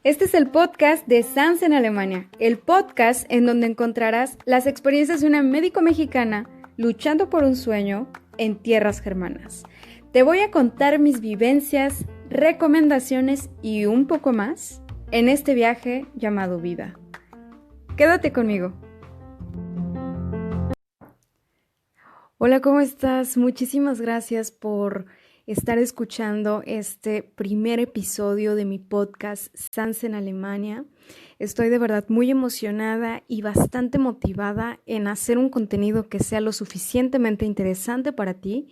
Este es el podcast de SANS en Alemania, el podcast en donde encontrarás las experiencias de una médico mexicana luchando por un sueño en tierras germanas. Te voy a contar mis vivencias, recomendaciones y un poco más en este viaje llamado vida. Quédate conmigo. Hola, ¿cómo estás? Muchísimas gracias por estar escuchando este primer episodio de mi podcast SANS en Alemania. Estoy de verdad muy emocionada y bastante motivada en hacer un contenido que sea lo suficientemente interesante para ti,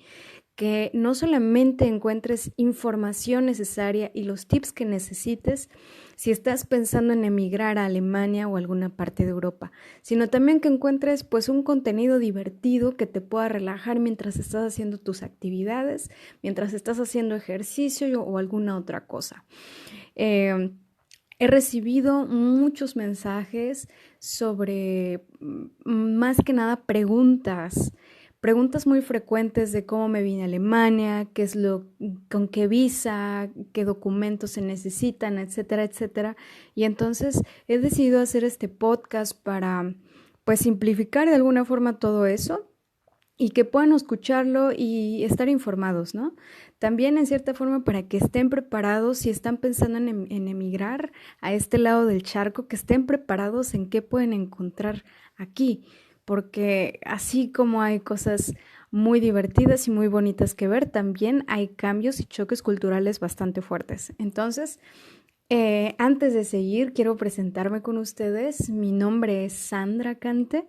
que no solamente encuentres información necesaria y los tips que necesites si estás pensando en emigrar a Alemania o alguna parte de Europa, sino también que encuentres pues un contenido divertido que te pueda relajar mientras estás haciendo tus actividades, mientras estás haciendo ejercicio o alguna otra cosa. He recibido muchos mensajes sobre, más que nada, preguntas muy frecuentes de cómo me vine a Alemania, con qué visa, qué documentos se necesitan, etcétera, etcétera. Y entonces he decidido hacer este podcast para, pues, simplificar de alguna forma todo eso y que puedan escucharlo y estar informados, ¿no? También en cierta forma para que estén preparados si están pensando en emigrar a este lado del charco, que estén preparados en qué pueden encontrar aquí, porque así como hay cosas muy divertidas y muy bonitas que ver, también hay cambios y choques culturales bastante fuertes. Entonces, antes de seguir, quiero presentarme con ustedes. Mi nombre es Sandra Cante.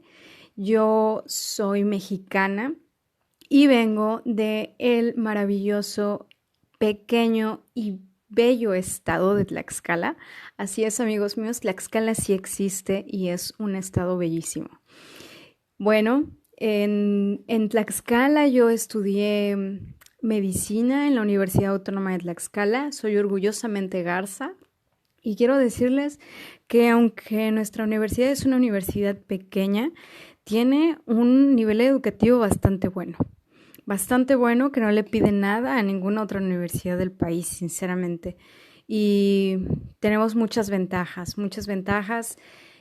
Yo soy mexicana y vengo de el maravilloso, pequeño y bello estado de Tlaxcala. Así es, amigos míos, Tlaxcala sí existe y es un estado bellísimo. Bueno, en Tlaxcala yo estudié medicina en la Universidad Autónoma de Tlaxcala. Soy orgullosamente garza. Y quiero decirles que aunque nuestra universidad es una universidad pequeña, tiene un nivel educativo bastante bueno que no le pide nada a ninguna otra universidad del país, sinceramente. Y tenemos muchas ventajas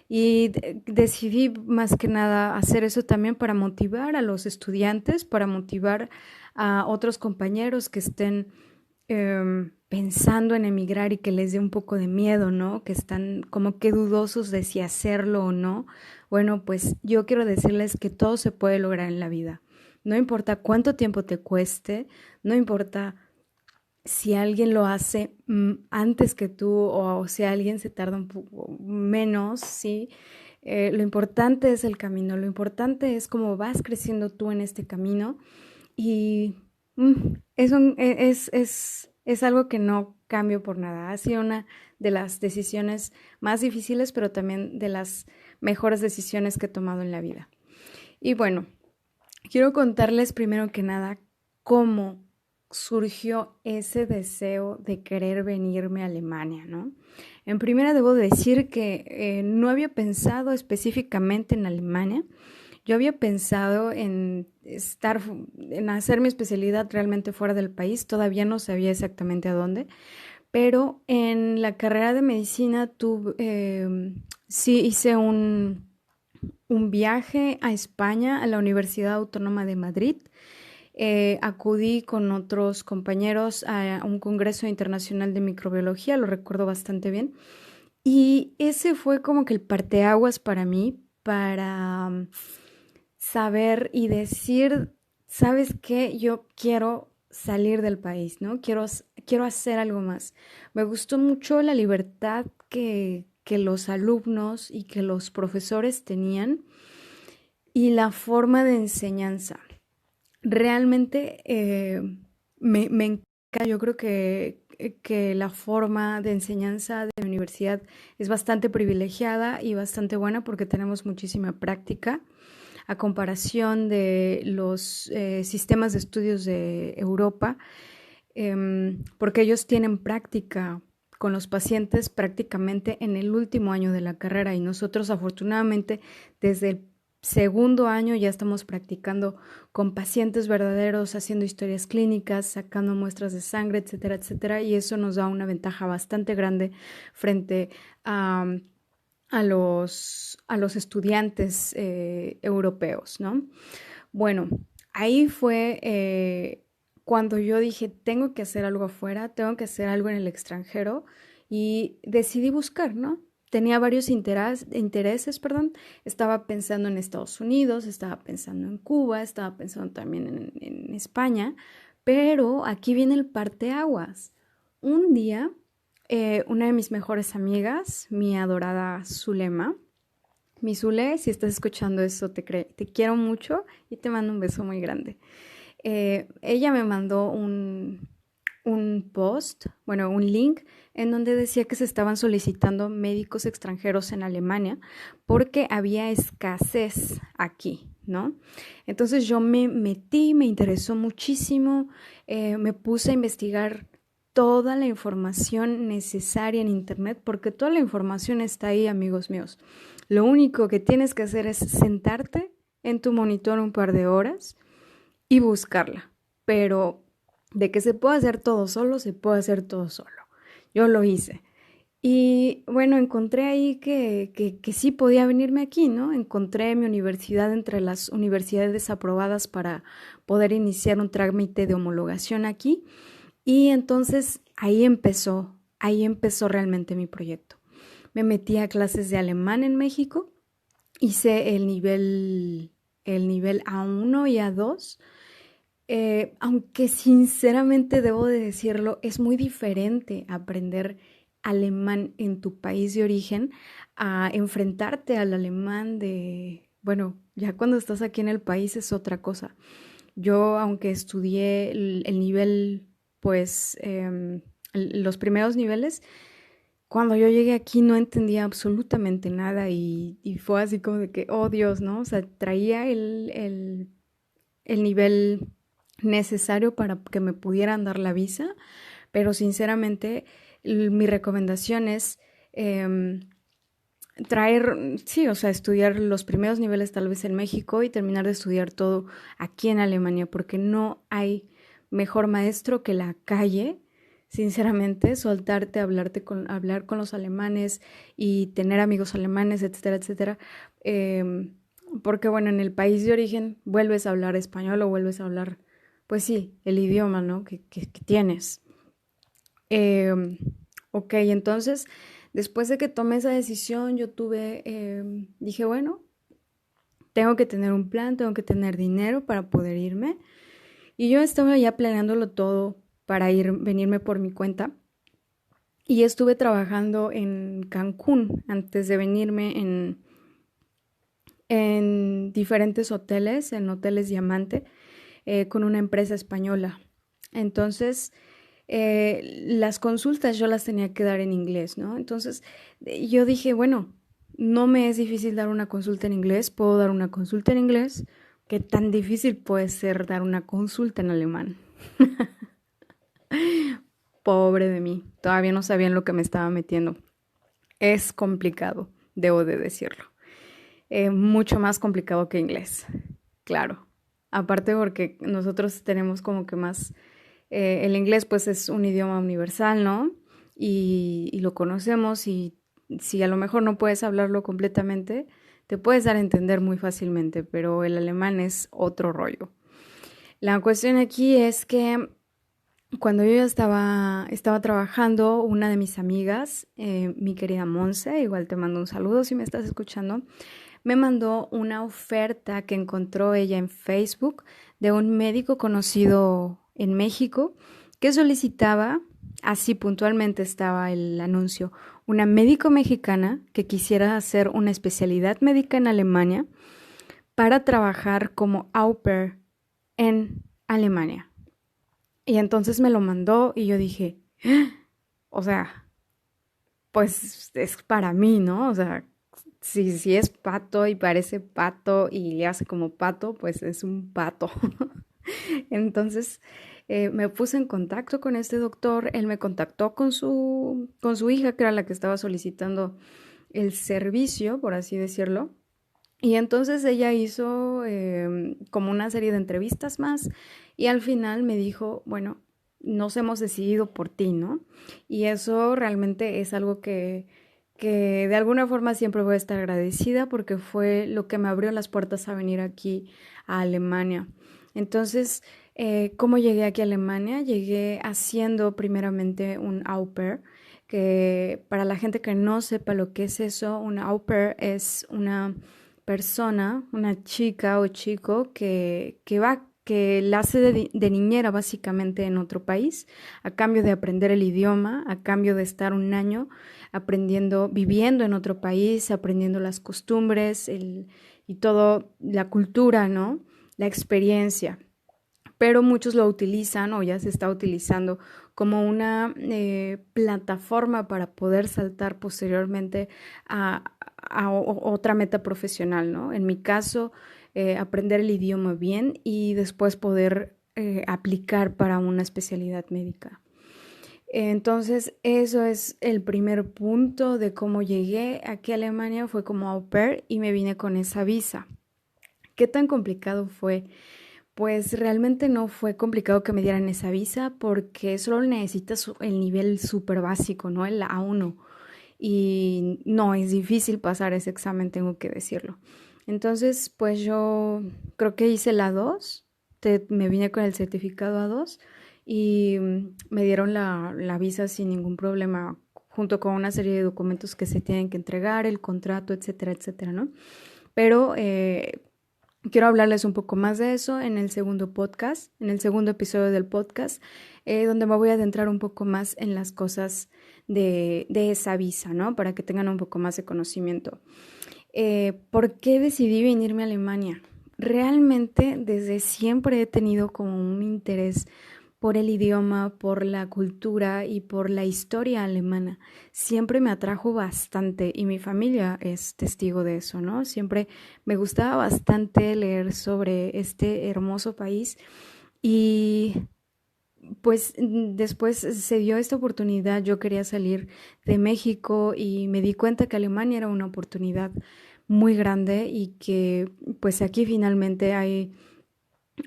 y decidí más que nada hacer eso también para motivar a los estudiantes, para motivar a otros compañeros que estén pensando en emigrar y que les dé un poco de miedo, ¿no? Que están como que dudosos de si hacerlo o no. Bueno, pues yo quiero decirles que todo se puede lograr en la vida. No importa cuánto tiempo te cueste, no importa si alguien lo hace antes que tú o si alguien se tarda un poco menos, ¿sí? Lo importante es el camino, lo importante es cómo vas creciendo tú en este camino y es algo que no cambio por nada. Ha sido una de las decisiones más difíciles, pero también de las mejores decisiones que he tomado en la vida. Y bueno, quiero contarles primero que nada cómo surgió ese deseo de querer venirme a Alemania, ¿no? En primera debo decir que no había pensado específicamente en Alemania. Yo había pensado en hacer mi especialidad realmente fuera del país, todavía no sabía exactamente a dónde, pero en la carrera de medicina sí hice un viaje a España, a la Universidad Autónoma de Madrid. Acudí con otros compañeros a un congreso internacional de microbiología, lo recuerdo bastante bien, y ese fue como que el parteaguas para mí, para saber y decir, ¿sabes qué? Yo quiero salir del país, ¿no? Quiero hacer algo más. Me gustó mucho la libertad que los alumnos y que los profesores tenían y la forma de enseñanza. Realmente me encanta. Yo creo que la forma de enseñanza de la universidad es bastante privilegiada y bastante buena porque tenemos muchísima práctica a comparación de los sistemas de estudios de Europa, porque ellos tienen práctica con los pacientes prácticamente en el último año de la carrera y nosotros afortunadamente desde el segundo año ya estamos practicando con pacientes verdaderos, haciendo historias clínicas, sacando muestras de sangre, etcétera, etcétera, y eso nos da una ventaja bastante grande frente a los estudiantes europeos, ¿no? Bueno, ahí fue cuando yo dije, tengo que hacer algo afuera, tengo que hacer algo en el extranjero y decidí buscar, ¿no? Tenía varios intereses, perdón. Estaba pensando en Estados Unidos, estaba pensando en Cuba, estaba pensando también en España, pero aquí viene el parteaguas. Un día, una de mis mejores amigas, mi adorada Zulema, mi Zule, si estás escuchando eso, te quiero mucho y te mando un beso muy grande. Ella me mandó un post, bueno, un link en donde decía que se estaban solicitando médicos extranjeros en Alemania porque había escasez aquí, ¿no? Entonces yo me metí, me interesó muchísimo, me puse a investigar toda la información necesaria en internet porque toda la información está ahí, amigos míos. Lo único que tienes que hacer es sentarte en tu monitor un par de horas y buscarla, pero de que se puede hacer todo solo, se puede hacer todo solo. Yo lo hice. Y bueno, encontré ahí que sí podía venirme aquí, ¿no? Encontré mi universidad entre las universidades aprobadas para poder iniciar un trámite de homologación aquí. Y entonces ahí empezó realmente mi proyecto. Me metí a clases de alemán en México, hice el nivel A1 y A2. Aunque sinceramente debo de decirlo, es muy diferente aprender alemán en tu país de origen a enfrentarte al alemán bueno, ya cuando estás aquí en el país es otra cosa. Yo, aunque estudié el nivel, pues, los primeros niveles, cuando yo llegué aquí no entendía absolutamente nada y fue así como de que, oh Dios, ¿no? O sea, traía el nivel necesario para que me pudieran dar la visa, pero sinceramente mi recomendación es sí, o sea, estudiar los primeros niveles tal vez en México y terminar de estudiar todo aquí en Alemania, porque no hay mejor maestro que la calle. Sinceramente, soltarte, hablar con los alemanes y tener amigos alemanes, etcétera, etcétera. Porque bueno, en el país de origen vuelves a hablar español o vuelves a hablar, pues sí, el idioma, ¿no? Que tienes. Eh, ok, entonces, después de que tomé esa decisión, dije, bueno, tengo que tener un plan, tengo que tener dinero para poder irme. Y yo estaba ya planeándolo todo para venirme por mi cuenta. Y estuve trabajando en Cancún antes de venirme en diferentes hoteles, en hoteles Diamante, con una empresa española. Entonces, las consultas yo las tenía que dar en inglés, ¿no? Entonces, yo dije, bueno, no me es difícil dar una consulta en inglés, puedo dar una consulta en inglés. ¿Qué tan difícil puede ser dar una consulta en alemán? Pobre de mí, todavía no sabía en lo que me estaba metiendo. Es complicado, debo de decirlo. Mucho más complicado que inglés, claro. Aparte porque nosotros tenemos como que más, el inglés pues es un idioma universal, ¿no? Y lo conocemos y si a lo mejor no puedes hablarlo completamente, te puedes dar a entender muy fácilmente, pero el alemán es otro rollo. La cuestión aquí es que cuando yo ya estaba trabajando, una de mis amigas, mi querida Monse, igual te mando un saludo si me estás escuchando, me mandó una oferta que encontró ella en Facebook de un médico conocido en México que solicitaba, así puntualmente estaba el anuncio, una médico mexicana que quisiera hacer una especialidad médica en Alemania para trabajar como au pair en Alemania. Y entonces me lo mandó y yo dije, o sea, pues es para mí, ¿no? O sea, si es pato y parece pato y le hace como pato, pues es un pato. Entonces me puse en contacto con este doctor, él me contactó con su hija, que era la que estaba solicitando el servicio, por así decirlo. Y entonces ella hizo como una serie de entrevistas más y al final me dijo, bueno, nos hemos decidido por ti, ¿no? Y eso realmente es algo que de alguna forma siempre voy a estar agradecida porque fue lo que me abrió las puertas a venir aquí a Alemania. Entonces, ¿cómo llegué aquí a Alemania? Llegué haciendo primeramente un au pair, que para la gente que no sepa lo que es eso, un au pair es una persona, una chica o chico que la hace de niñera básicamente en otro país, a cambio de aprender el idioma, a cambio de estar un año aprendiendo, viviendo en otro país, aprendiendo las costumbres y todo, la cultura, ¿no? La experiencia. Pero muchos lo utilizan o ya se está utilizando como una plataforma para poder saltar posteriormente a otra meta profesional, ¿no? En mi caso, aprender el idioma bien y después poder aplicar para una especialidad médica. Entonces, eso es el primer punto de cómo llegué aquí a Alemania, fue como au pair y me vine con esa visa. ¿Qué tan complicado fue? Pues realmente no fue complicado que me dieran esa visa porque solo necesitas el nivel súper básico, ¿no? El A1. Y no, es difícil pasar ese examen, tengo que decirlo. Entonces, pues yo creo que hice la A2, me vine con el certificado A2 y me dieron la visa sin ningún problema, junto con una serie de documentos que se tienen que entregar, el contrato, etcétera, etcétera, ¿no? Pero quiero hablarles un poco más de eso en el segundo podcast, en el segundo episodio del podcast, donde me voy a adentrar un poco más en las cosas de esa visa, ¿no? Para que tengan un poco más de conocimiento. ¿Por qué decidí venirme a Alemania? Realmente desde siempre he tenido como un interés por el idioma, por la cultura y por la historia alemana. Siempre me atrajo bastante y mi familia es testigo de eso, ¿no? Siempre me gustaba bastante leer sobre este hermoso país y pues después se dio esta oportunidad. Yo quería salir de México y me di cuenta que Alemania era una oportunidad muy grande y que pues aquí finalmente hay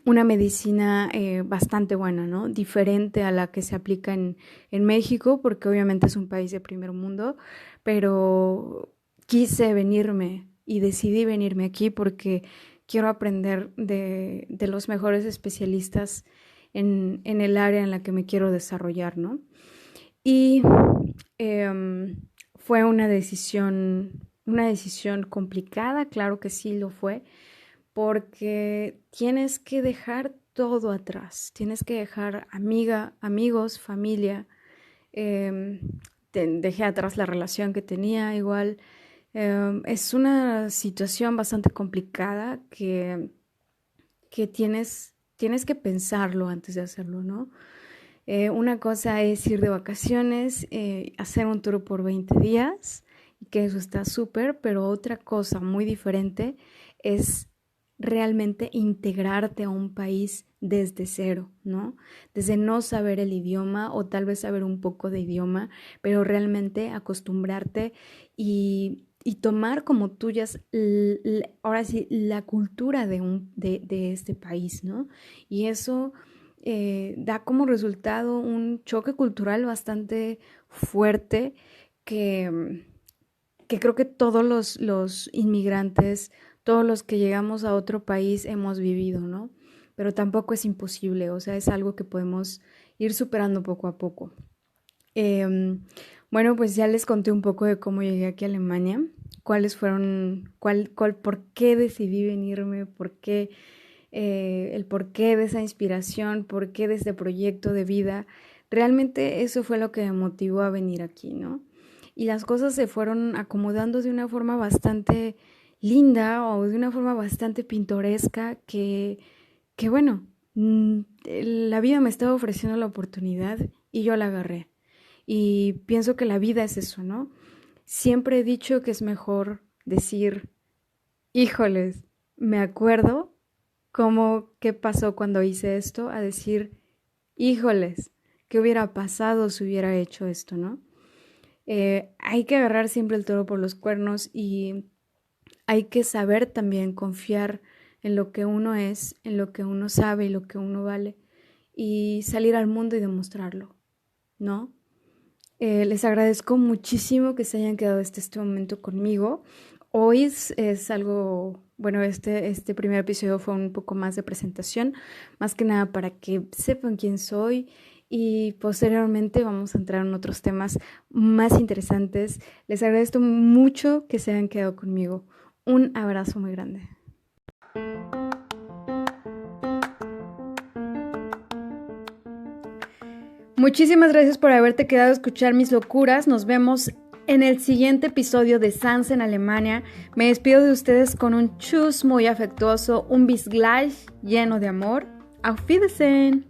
una medicina bastante buena, ¿no? Diferente a la que se aplica en México, porque obviamente es un país de primer mundo, pero quise venirme y decidí venirme aquí porque quiero aprender de los mejores especialistas en el área en la que me quiero desarrollar, ¿no? Y eh, fue una decisión complicada, claro que sí lo fue, porque tienes que dejar todo atrás, tienes que dejar amigos, familia, eh, dejé atrás la relación que tenía igual. Es una situación bastante complicada que tienes que pensarlo antes de hacerlo, ¿no? Una cosa es ir de vacaciones, hacer un tour por 20 días, y que eso está súper, pero otra cosa muy diferente es realmente integrarte a un país desde cero, ¿no? Desde no saber el idioma o tal vez saber un poco de idioma, pero realmente acostumbrarte y tomar como tuyas, ahora sí, la cultura de este país, ¿no? Y eso da como resultado un choque cultural bastante fuerte que, que creo que todos los inmigrantes, todos los que llegamos a otro país hemos vivido, ¿no? Pero tampoco es imposible, o sea, es algo que podemos ir superando poco a poco. Eh, bueno, pues ya les conté un poco de cómo llegué aquí a Alemania, cuáles fueron, por qué decidí venirme, el porqué de esa inspiración, por qué de este proyecto de vida. Realmente eso fue lo que me motivó a venir aquí, ¿no? Y las cosas se fueron acomodando de una forma bastante linda o de una forma bastante pintoresca que bueno, la vida me estaba ofreciendo la oportunidad y yo la agarré. Y pienso que la vida es eso, ¿no? Siempre he dicho que es mejor decir, híjoles, me acuerdo qué pasó cuando hice esto, a decir, híjoles, qué hubiera pasado si hubiera hecho esto, ¿no? Hay que agarrar siempre el toro por los cuernos y hay que saber también confiar en lo que uno es, en lo que uno sabe y lo que uno vale, y salir al mundo y demostrarlo, ¿no? Les agradezco muchísimo que se hayan quedado este momento conmigo. Hoy es algo, bueno, este primer episodio fue un poco más de presentación, más que nada para que sepan quién soy, y posteriormente vamos a entrar en otros temas más interesantes. Les agradezco mucho que se hayan quedado conmigo. Un abrazo muy grande. Muchísimas gracias por haberte quedado a escuchar mis locuras. Nos vemos en el siguiente episodio de Sans en Alemania. Me despido de ustedes con un tschüss muy afectuoso, un bis gleich lleno de amor. Auf Wiedersehen.